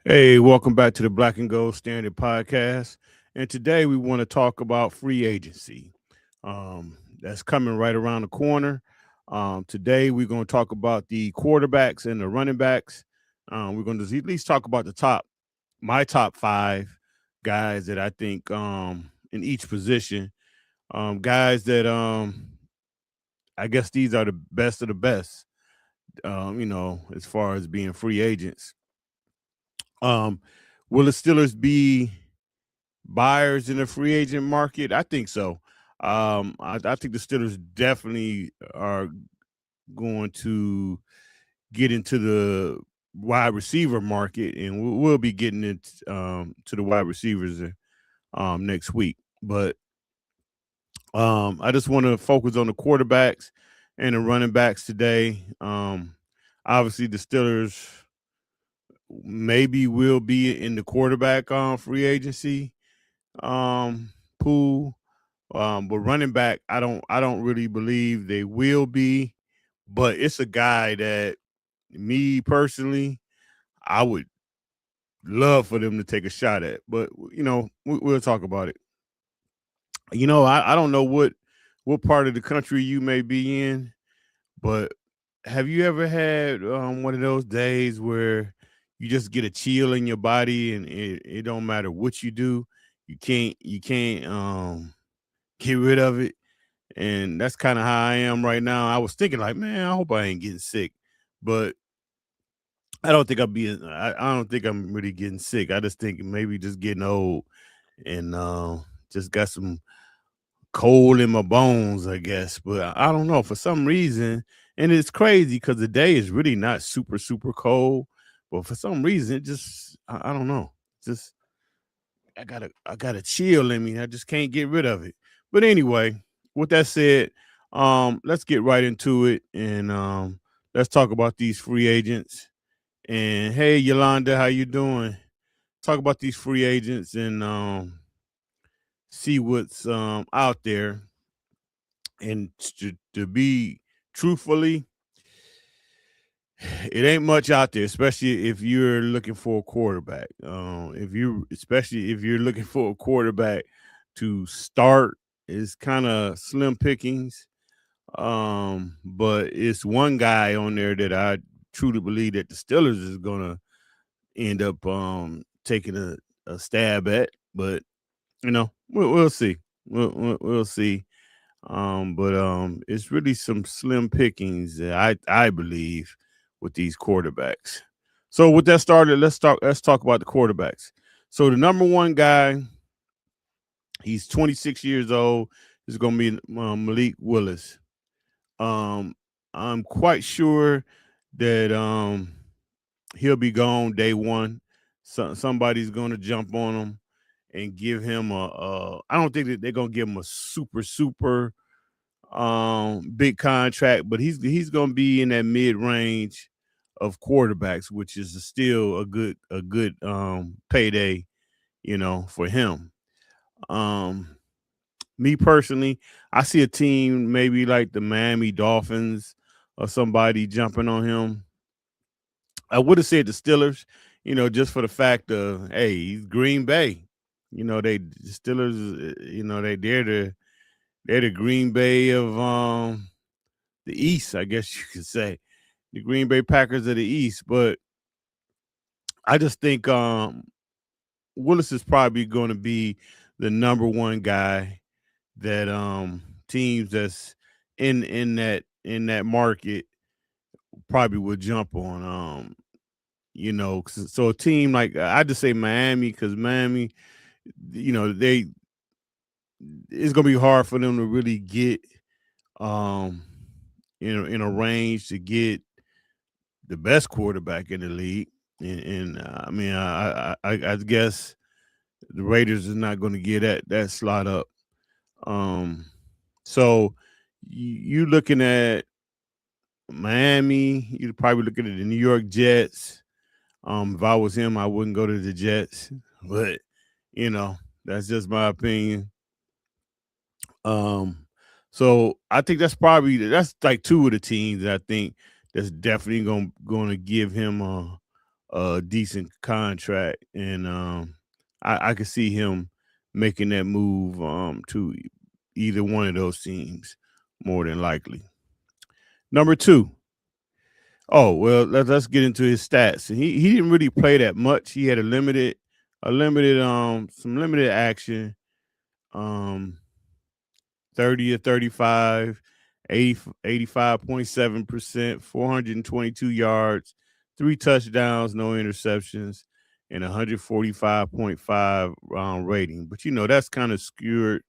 Hey, welcome back to the Black and Gold Standard Podcast. And today we want to talk about free agency. That's coming right around the corner. Today we're going to talk about the quarterbacks and the running backs. We're going to at least talk about my top five guys that I think in each position. Guys that I guess these are the best of the best, as far as being free agents. Um, will the Steelers be buyers in the free agent market? I think so. I think the Steelers definitely are going to get into the wide receiver market, and we'll be getting it to the wide receivers next week. But I just want to focus on the quarterbacks and the running backs today. Obviously, the Steelers maybe will be in the quarterback free agency pool. But running back, I don't really believe they will be. But it's a guy that me personally, I would love for them to take a shot at. But we'll talk about it. I don't know what part of the country you may be in, but have you ever had one of those days where you just get a chill in your body and it don't matter what you do, you can't get rid of it? And that's kind of how I am right now. I was thinking like, man, I hope I ain't getting sick, but I don't think I'm really getting sick. I just think maybe just getting old and just got some cold in my bones, I guess. But I don't know for some reason, and it's crazy because the day is really not super super cold, but for some reason, it just I don't know, just I got a chill in me. I just can't get rid of it. But anyway, with that said, let's get right into it and let's talk about these free agents. And hey, Yolanda, how you doing? Talk about these free agents and see what's out there. And to be truthfully, it ain't much out there, especially if you're looking for a quarterback. Especially if you're looking for a quarterback to start, is kind of slim pickings. But it's one guy on there that I truly believe that the Steelers is gonna end up taking a stab at. But we'll see. We'll see. But it's really some slim pickings that I believe with these quarterbacks. So with that started, let's talk about the quarterbacks. So the number one guy, he's 26 years old. Is going to be Malik Willis. Um, I'm quite sure that he'll be gone day one. Somebody's going to jump on him and give him I don't think that they're going to give him a super super big contract, but he's going to be in that mid range of quarterbacks, which is still a good payday, for him. Um Me personally, I see a team maybe like the Miami Dolphins or somebody jumping on him. I would have said the Steelers, just for the fact of, hey, he's Green Bay. The Steelers, they're the Green Bay of the East, I guess you could say. The Green Bay Packers of the East. But I just think Willis is probably going to be the number one guy that teams that's in that market probably would jump on. So a team like I just say Miami, because Miami, they it's gonna be hard for them to really get um in a range to get the best quarterback in the league. And I mean, I guess the Raiders is not going to get that slot up. Um, so you looking at Miami, you're probably looking at the New York Jets. If I was him, I wouldn't go to the Jets, but you know that's just my opinion. Um, so I think that's like two of the teams that I think that's definitely going to give him a decent contract, and I could see him making that move to either one of those teams more than likely. Number two. Oh well, let's get into his stats. He didn't really play that much. He had a limited some limited action. Um, 30 or 35, 85.7%, 422 yards, three touchdowns, no interceptions, and 145.5 rating. But that's kind of skewed.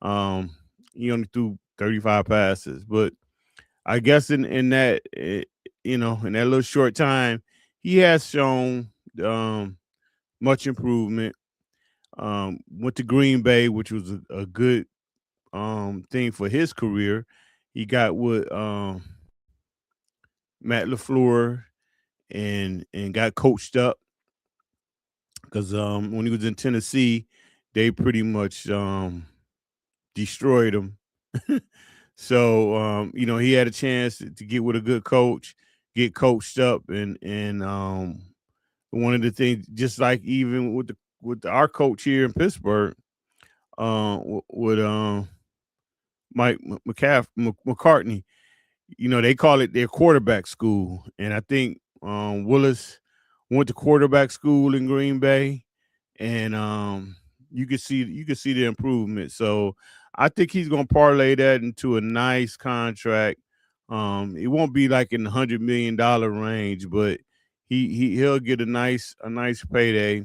Um, he only threw 35 passes, but I guess in that in that little short time, he has shown um, much improvement. Went to Green Bay, which was a good thing for his career. He got with Matt LaFleur and got coached up because when he was in Tennessee, they pretty much destroyed him. So he had a chance to get with a good coach, get coached up, and one of the things, just like even with our coach here in Pittsburgh, with Mike McCartney, they call it their quarterback school, and I think Willis went to quarterback school in Green Bay, and you could see the improvement. So I think he's gonna parlay that into a nice contract. It won't be like in the $100 million range, but he'll get a nice payday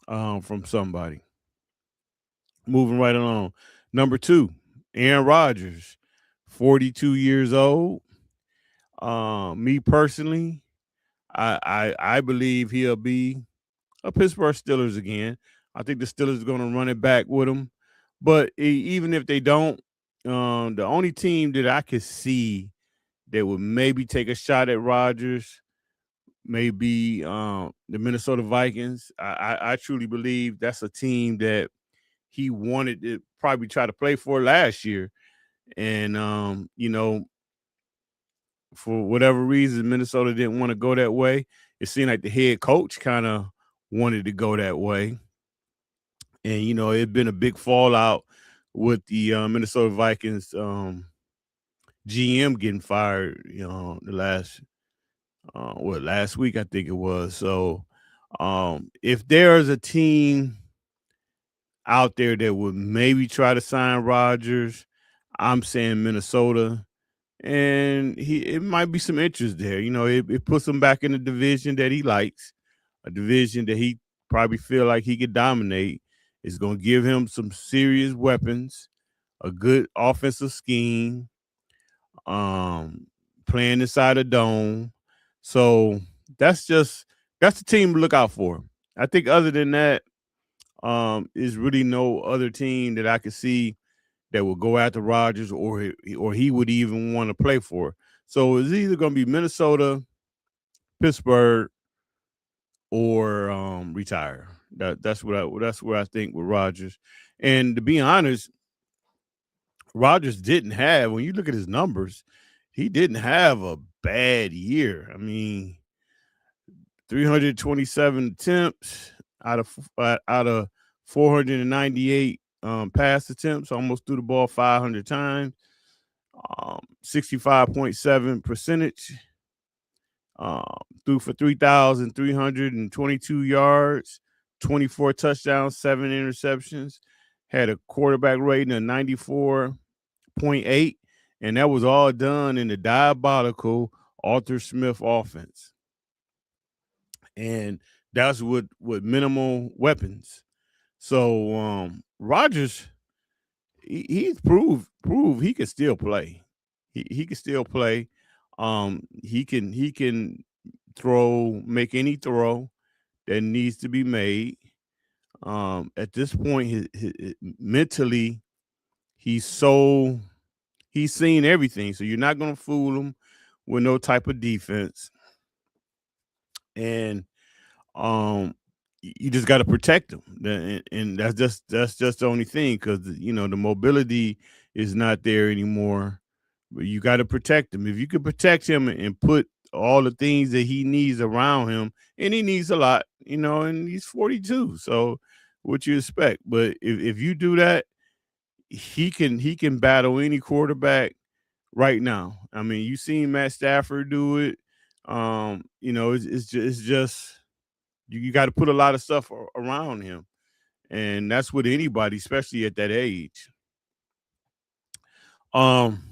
from somebody. Moving right along, number two, Aaron Rodgers, 42 years old. Me personally, I believe he'll be a Pittsburgh Steelers again. I think the Steelers are going to run it back with him. But even if they don't, the only team that I could see that would maybe take a shot at Rodgers may be the Minnesota Vikings. I truly believe that's a team that he wanted to probably try to play for last year. And, for whatever reason, Minnesota didn't want to go that way. It seemed like the head coach kind of wanted to go that way. And, it'd been a big fallout with the Minnesota Vikings GM getting fired, the last week, I think it was. So, if there's a team out there that would maybe try to sign Rodgers, I'm saying Minnesota. And it might be some interest there. It puts him back in the division that he likes, a division that he probably feel like he could dominate. It's going to give him some serious weapons, a good offensive scheme, um, playing inside a dome. So that's the team to look out for. I think other than that, is really no other team that I could see that will go after Rodgers or he would even want to play for. So it's either going to be Minnesota, Pittsburgh, or retire. That's where I think with Rodgers. And to be honest, Rodgers didn't have, when you look at his numbers, he didn't have a bad year. I mean, 327 attempts out of 498 pass attempts, almost threw the ball 500 times. 65.7 percentage. Threw for 3,322 yards, 24 touchdowns, 7 interceptions. Had a quarterback rating of 94.8, and that was all done in the diabolical Arthur Smith offense. And that's with minimal weapons. So Rodgers, he's proved he can still play. He can still play. He can make any throw that needs to be made. At this point, mentally, he's so he's seen everything. So you're not gonna fool him with no type of defense. And um you just got to protect him, and that's just the only thing, because the mobility is not there anymore. But you got to protect him. If you could protect him and put all the things that he needs around him, and he needs a lot, and he's 42. So what you expect? But if you do that, he can battle any quarterback right now. I mean, you seen Matt Stafford do it. It's just you got to put a lot of stuff around him, and that's with anybody, especially at that age. Um,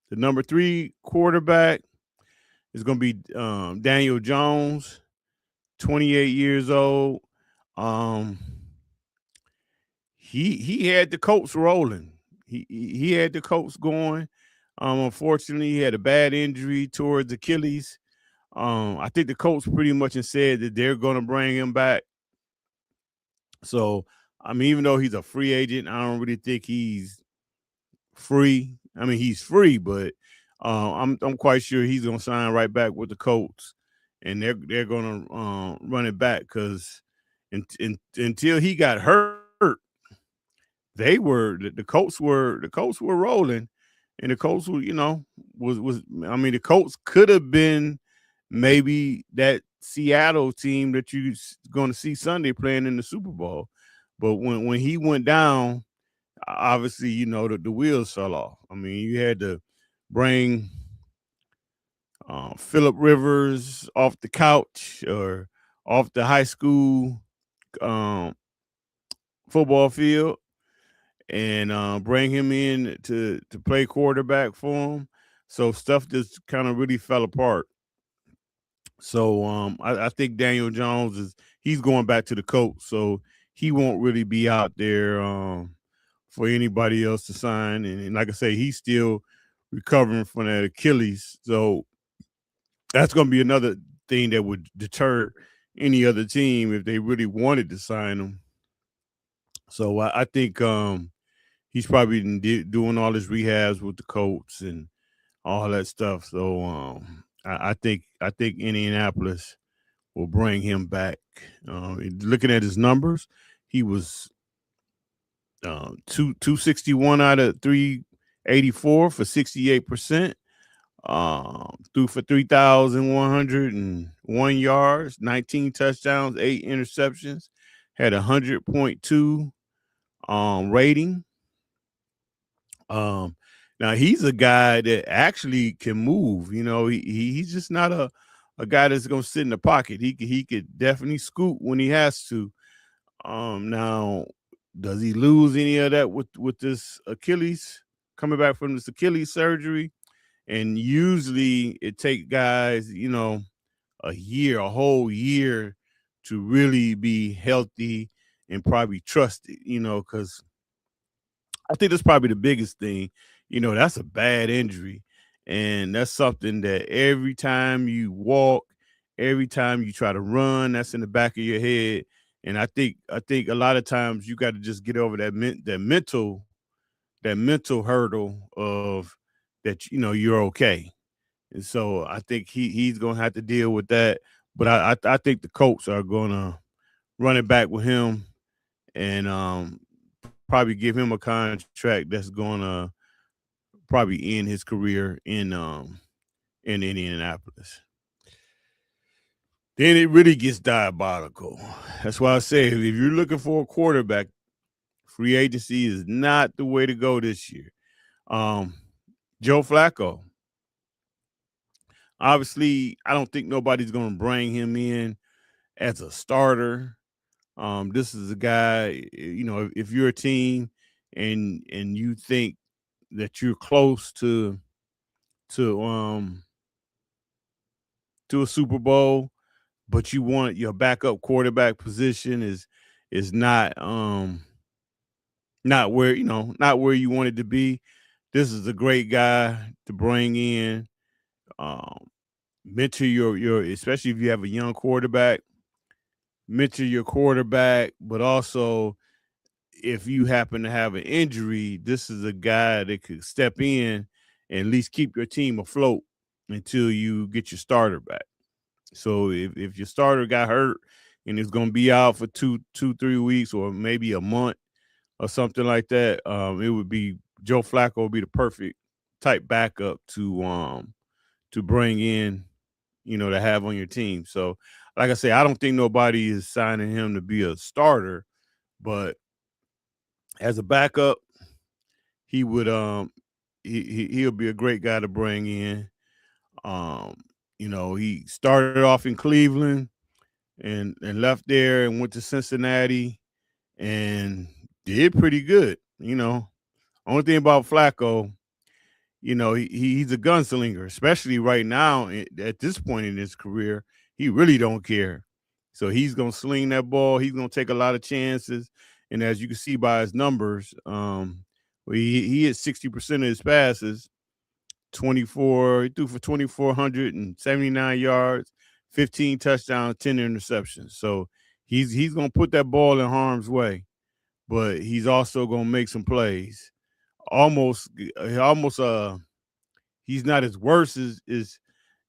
the number 3 quarterback is going to be Daniel Jones, 28 years old. Um, he had the Colts rolling. He had the Colts going. Unfortunately, he had a bad injury towards Achilles. I think the Colts pretty much have said that they're going to bring him back. So, I mean, even though he's a free agent, I don't really think he's free. I mean, he's free, but I'm quite sure he's gonna sign right back with the Colts, and they're gonna run it back because until he got hurt, the Colts were rolling, and the Colts were was I mean the Colts could have been maybe that Seattle team that you're going to see Sunday playing in the Super Bowl, but when he went down, obviously, the wheels fell off. I mean, you had to bring Philip Rivers off the couch or off the high school um, football field and bring him in to play quarterback for him. So stuff just kind of really fell apart. So I think Daniel Jones he's going back to the Colts, so he won't really be out there for anybody else to sign. And like I say, he's still recovering from that Achilles, so that's going to be another thing that would deter any other team if they really wanted to sign him. So I think he's probably doing all his rehabs with the Colts and all that stuff. So I think Indianapolis will bring him back. Looking at his numbers, he was 261 out of 384 for 68%. Threw for 3,101 yards, 19 touchdowns, 8 interceptions. Had 100.2 rating. Um, Now he's a guy that actually can move. He's just not a guy that's gonna sit in the pocket. He could definitely scoot when he has to. Now, does he lose any of that with this Achilles coming back from this Achilles surgery? And usually it takes guys, a whole year to really be healthy and probably trusted, because I think that's probably the biggest thing. That's a bad injury. And that's something that every time you walk, every time you try to run, that's in the back of your head. And I think a lot of times you got to just get over that mental hurdle of that you're okay. And so I think he's gonna have to deal with that. But I think the Colts are gonna run it back with him and probably give him a contract that's gonna probably end his career in Indianapolis. Then it really gets diabolical. That's why I say if you're looking for a quarterback, free agency is not the way to go this year. Um, Joe Flacco. Obviously, I don't think nobody's going to bring him in as a starter. This is a guy, if you're a team and you think that you're close to to a Super Bowl, but you want your backup quarterback position is not where you want it to be. This is a great guy to bring in. Um, Mentor your especially if you have a young quarterback, mentor your quarterback, but also if you happen to have an injury, this is a guy that could step in and at least keep your team afloat until you get your starter back. So if your starter got hurt and is going to be out for 3 weeks or maybe a month or something like that, it would be Joe Flacco would be the perfect type backup to bring in to have on your team. So, like I say, I don't think nobody is signing him to be a starter, but as a backup, he would he'll be a great guy to bring in. Um, he started off in Cleveland and left there and went to Cincinnati and did pretty good. Only thing about Flacco, he's a gunslinger, especially right now at this point in his career. He really don't care. So he's gonna sling that ball. He's gonna take a lot of chances, and as you can see by his numbers, he hit 60% of his passes. 24, he threw for 2,479 yards, 15 touchdowns, 10 interceptions. So he's gonna put that ball in harm's way, but he's also gonna make some plays. Almost he's not as worse as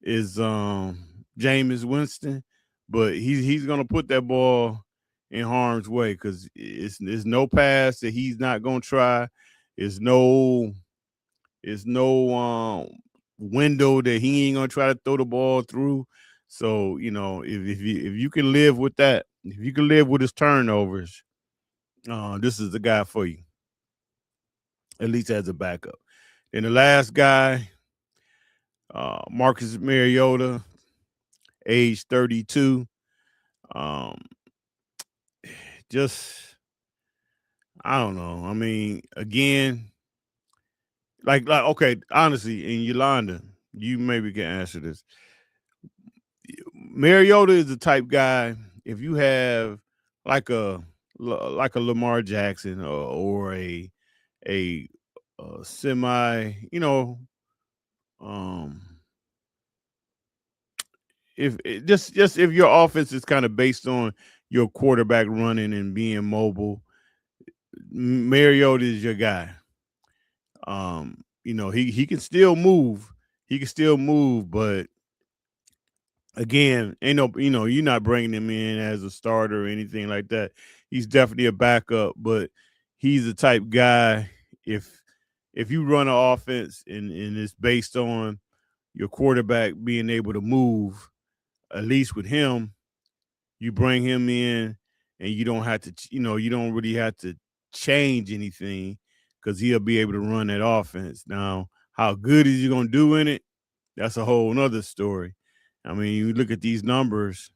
Jameis Winston, but he's gonna put that ball in harm's way because it's no pass that he's not gonna try. It's no window that he ain't gonna try to throw the ball through. So if you can live with that, if you can live with his turnovers, this is the guy for you, at least as a backup. And the last guy, Marcus Mariota, age 32. Um, just I don't know. I mean, again, like okay, honestly, and Yolanda, you maybe can answer this. Mariota is the type guy. If you have like a Lamar Jackson or a, semi, um, if just if your offense is kind of based on your quarterback running and being mobile, Mariota is your guy. He can still move. He can still move, but again, ain't no, you're not bringing him in as a starter or anything like that. He's definitely a backup, but he's the type guy. If you run an offense and it's based on your quarterback being able to move, at least with him, you bring him in and you don't have to, you don't really have to change anything because he'll be able to run that offense. Now, how good is he going to do in it? That's a whole nother story. I mean, you look at these numbers.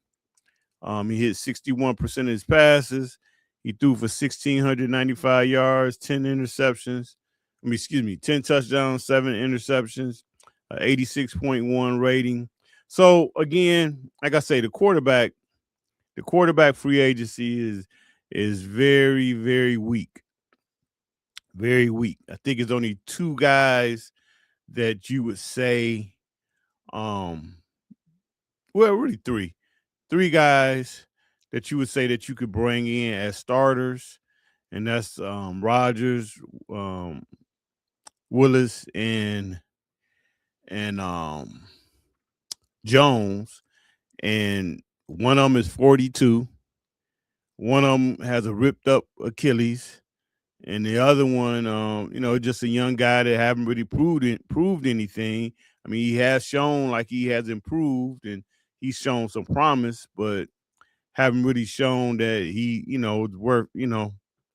He hit 61% of his passes. He threw for 1,695 yards, 10 interceptions. 10 touchdowns, 7 interceptions, 86.1 rating. So again, like I say, the quarterback free agency is very, very weak. Very weak. I think it's only two guys that you would say, um, well, really three. Three guys that you would say that you could bring in as starters, and that's Rogers, um, Willis, and Jones. And one of them is 42. One of them has a ripped up Achilles, and the other one, just a young guy that haven't really proved anything. I mean, he has shown like he has improved, and he's shown some promise, but haven't really shown that he, is worth,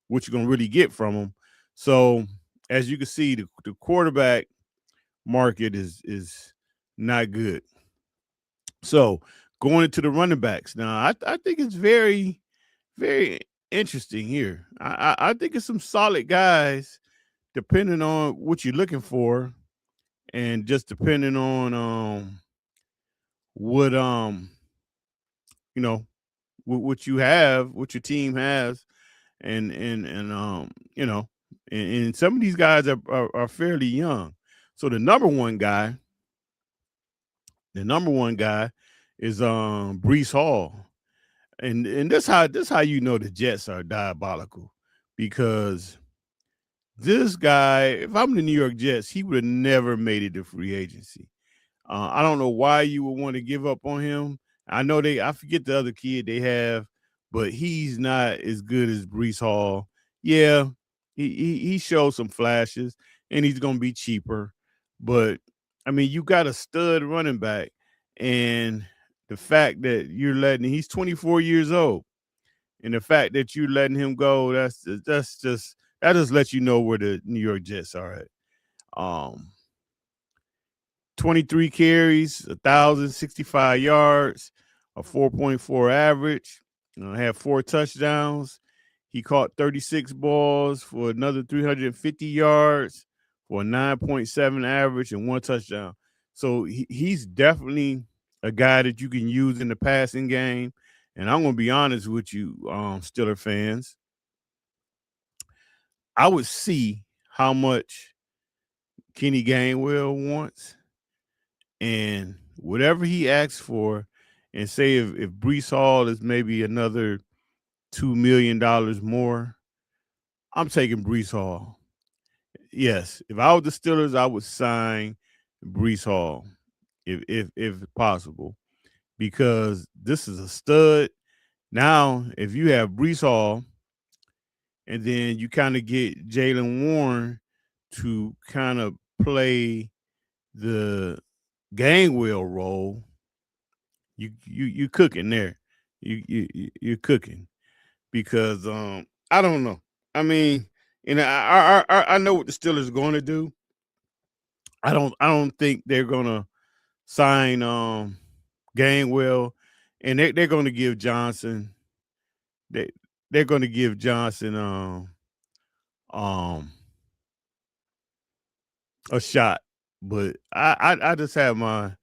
what you're gonna really get from him. So as you can see, the quarterback market is not good. So going into the running backs now, I think it's very, very interesting here. I think it's some solid guys depending on what you're looking for, and just depending on what you know what you have, what your team has, and you know, and some of these guys are fairly young. So the number one guy is Brees Hall, and this how you know the Jets are diabolical, because this guy, if I'm the New York Jets, he would have never made it to free agency. I don't know why you would want to give up on him. I forget the other kid they have, but he's not as good as Brees Hall. Yeah, he showed some flashes, and he's gonna be cheaper. But I mean, you got a stud running back, And the fact that you're letting he's 24 years old, and the fact that you're letting him go, that's just that just lets you know where the New York Jets are at. Um, 23 carries, 1,065 yards, a 4.4 average. Had 4 touchdowns. He caught 36 balls for another 350 yards for a 9.7 average and 1 touchdown. So he's definitely a guy that you can use in the passing game. And I'm going to be honest with you, Steeler fans. I would see how much Kenny Gainwell wants, and whatever he asks for, and say if Brees Hall is maybe another $2 million more, I'm taking Brees Hall. Yes, if I was the Steelers, I would sign Brees Hall if possible, because this is a stud. Now, if you have Brees Hall, and then you kind of get Jalen Warren to kind of play the Gainwell role, you cooking there. You're cooking, because I don't know. I mean, and I know what the Steelers are going to do. I don't think they're gonna sign Gainwell, and they're going to give Johnson they they're going to give Johnson um a shot, but I just have my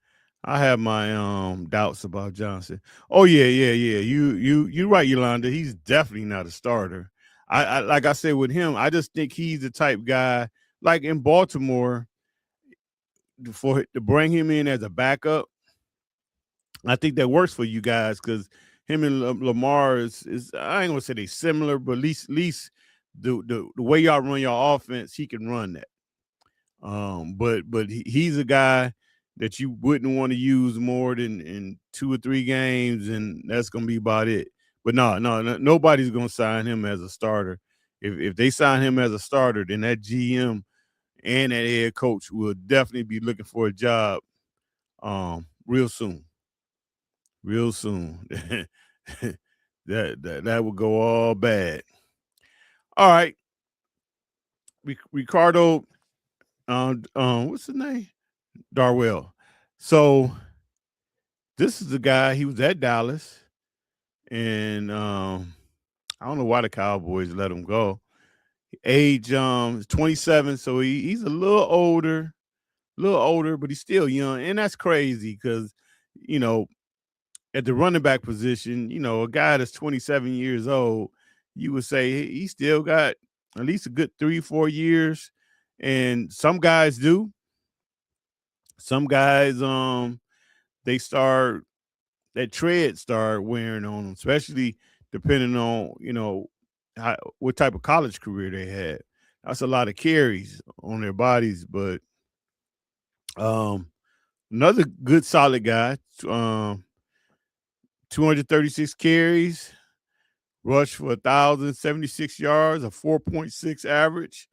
doubts about Johnson. Oh yeah. You right, Yolanda. He's definitely not a starter. I like I said with him, I just think he's the type guy like in Baltimore, for to bring him in as a backup. I think that works for you guys, because him and Lamar is I ain't gonna say they similar, but at least the way y'all run your offense, he can run that. But he's a guy that you wouldn't want to use more than in 2 or 3 games, and that's gonna be about it. But no, nobody's gonna sign him as a starter. If they sign him as a starter, then that GM and that head coach will definitely be looking for a job real soon. Real soon. That would go all bad. All right. Ricardo, what's his name? Darwell. So this is the guy. He was at Dallas, and I don't know why the Cowboys let him go. Age 27, so he's a little older, but he's still young, and that's crazy because you know at the running back position, a guy that's 27 years old, you would say he still got at least a good 3 4 years, and some guys do. Some guys they start that tread start wearing on them, especially depending on what type of college career they had. That's a lot of carries on their bodies, but um, another good solid guy, 236 carries, rushed for 1,076 yards, a 4.6 average,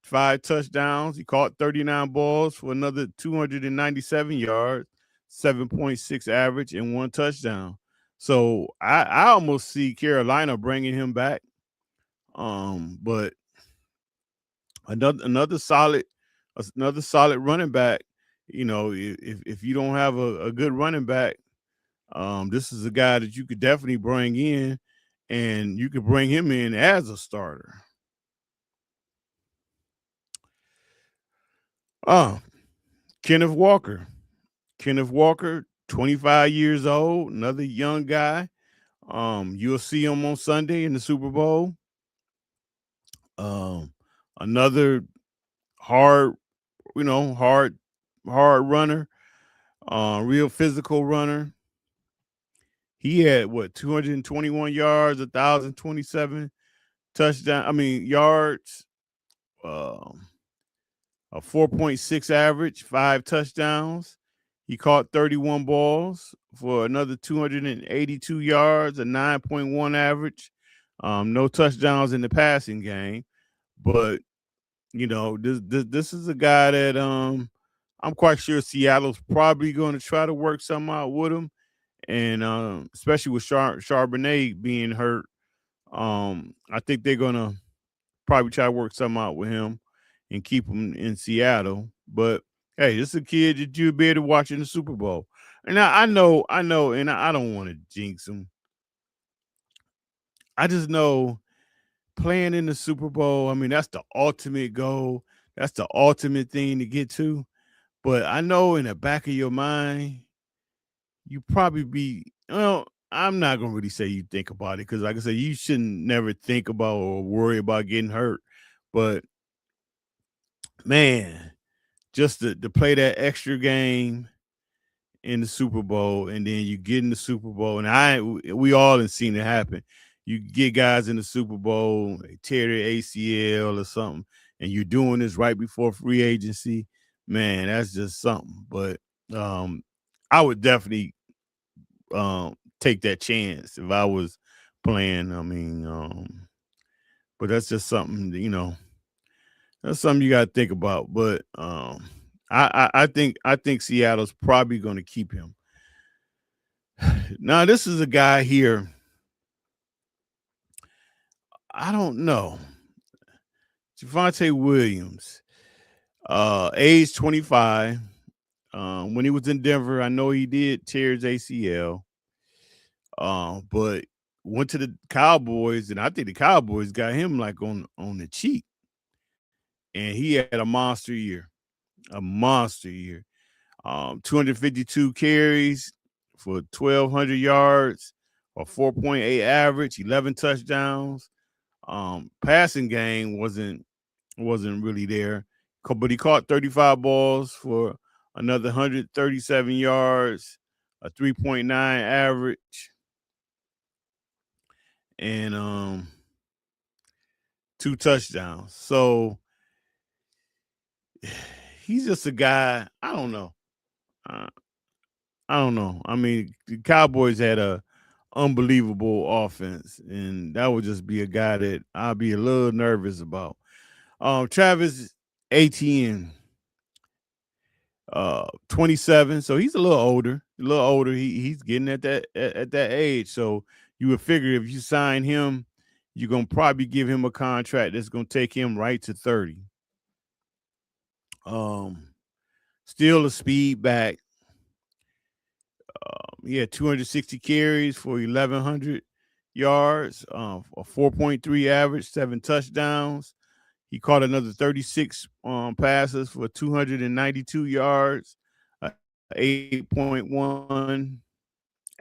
5 touchdowns. He caught 39 balls for another 297 yards, 7.6 average, and 1 touchdown. So I almost see Carolina bringing him back. But another solid running back. If you don't have a good running back, this is a guy that you could definitely bring in, and you could bring him in as a starter. Uh, Kenneth Walker. Kenneth Walker, 25 years old, another young guy. You'll see him on Sunday in the Super Bowl. Another hard, hard runner, real physical runner. He had 221 yards, 1,027 touchdown. I mean yards, um, a 4.6 average, 5 touchdowns. He caught 31 balls for another 282 yards, a 9.1 average. No touchdowns in the passing game, but this is a guy that I'm quite sure Seattle's probably going to try to work something out with him, and especially with Charbonnet being hurt, I think they're gonna probably try to work something out with him and keep him in Seattle. But hey, this is a kid that you'll be able to watch in the Super Bowl. And I know, and I don't want to jinx him. I just know playing in the Super Bowl, I mean, that's the ultimate goal. That's the ultimate thing to get to. But I know in the back of your mind, you probably be, well, I'm not gonna really say you think about it because, like I said, you shouldn't never think about or worry about getting hurt. But man, just to play that extra game in the Super Bowl, and then you get in the Super Bowl, and we all have seen it happen. You get guys in the Super Bowl, they tear their ACL or something, and you're doing this right before free agency. Man, that's just something. But um, I would definitely take that chance if I was playing. I mean, but that's just something that's something you got to think about. But I think Seattle's probably going to keep him. Now, this is a guy here. I don't know. Javonte Williams, age 25. When he was in Denver, I know he did tear his ACL. But went to the Cowboys, and I think the Cowboys got him like on the cheap. And he had a monster year. 252 carries for 1,200 yards, or 4.8 average, 11 touchdowns. Passing game wasn't really there, but he caught 35 balls for another 137 yards, a 3.9 average, and two touchdowns. So he's just a guy. I don't know. Uh, I don't know. I mean, the Cowboys had a unbelievable offense, and that would just be a guy that I'd be a little nervous about. Travis Etienne, 27, so he's a little older. A little older. He's getting at that age. So you would figure if you sign him, you're gonna probably give him a contract that's gonna take him right to 30. Um, Still a speed back. He had 260 carries for 1,100 yards, a 4.3 average, 7 touchdowns. He caught another 36 passes for 292 yards, 8.1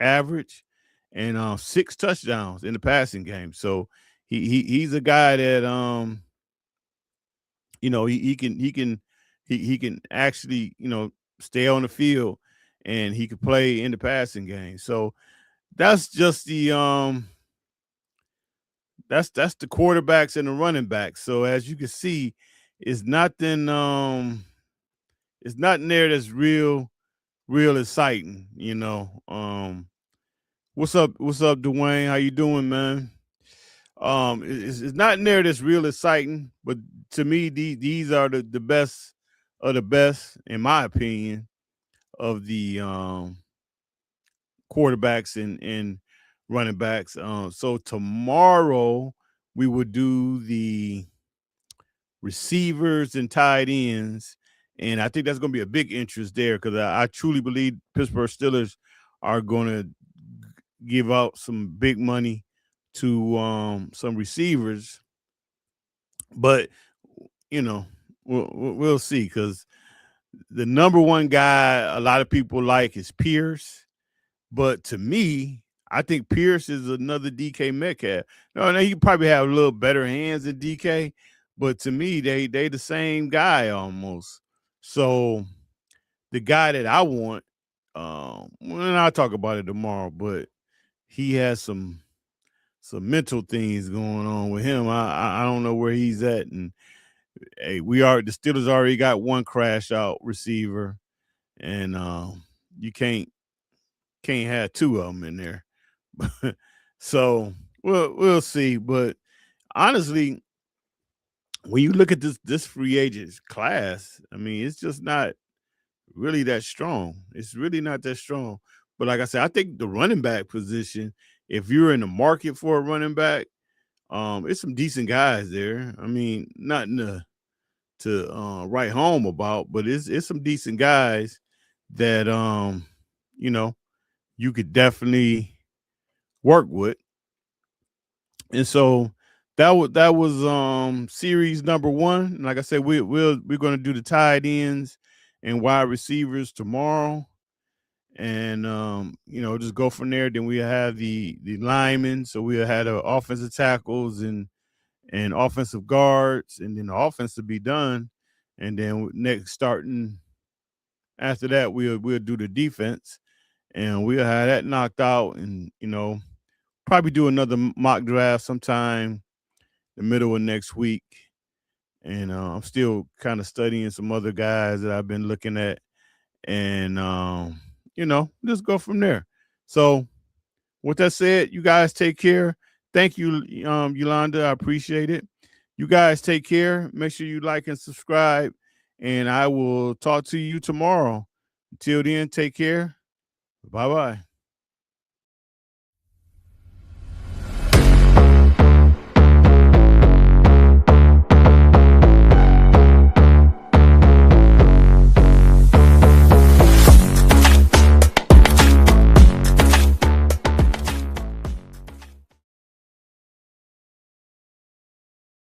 average, and 6 touchdowns in the passing game. So he's a guy that he can actually stay on the field, and he could play in the passing game. So that's just that's the quarterbacks and the running backs. So as you can see, it's nothing it's nothing there that's real exciting. What's up, Dwayne? How you doing, man? It's not in there that's real exciting, but to me, these are the best of the best, in my opinion, of the quarterbacks and running backs. So tomorrow we would do the receivers and tight ends, and I think that's going to be a big interest there because I truly believe Pittsburgh Steelers are going to give out some big money to some receivers, but we'll see because the number one guy a lot of people like is Pierce. But to me, I think Pierce is another DK Metcalf. No, he probably have a little better hands than DK, but to me, they the same guy almost. So the guy that I want, and I'll talk about it tomorrow, but he has some mental things going on with him. I don't know where he's at, and hey, the Steelers already got one crash out receiver, and you can't have two of them in there. So we'll see. But honestly, when you look at this free agents class, I mean, it's just not really that strong. It's really not that strong. But like I said, I think the running back position, if you're in the market for a running back, it's some decent guys there. I mean, nothing to write home about, but it's some decent guys that you know, you could definitely work with. And so that was series number one. And like I said, we're gonna do the tight ends and wide receivers tomorrow. And just go from there. Then we have the linemen. So we'll have the offensive tackles and offensive guards, and then the offense will be done. And then next starting after that, we'll do the defense, and we'll have that knocked out, and probably do another mock draft sometime the middle of next week. And I'm still kind of studying some other guys that I've been looking at, and just go from there. So with that said, you guys take care. Thank you, Yolanda. I appreciate it. You guys take care. Make sure you like and subscribe, and I will talk to you tomorrow. Until then, take care. Bye bye.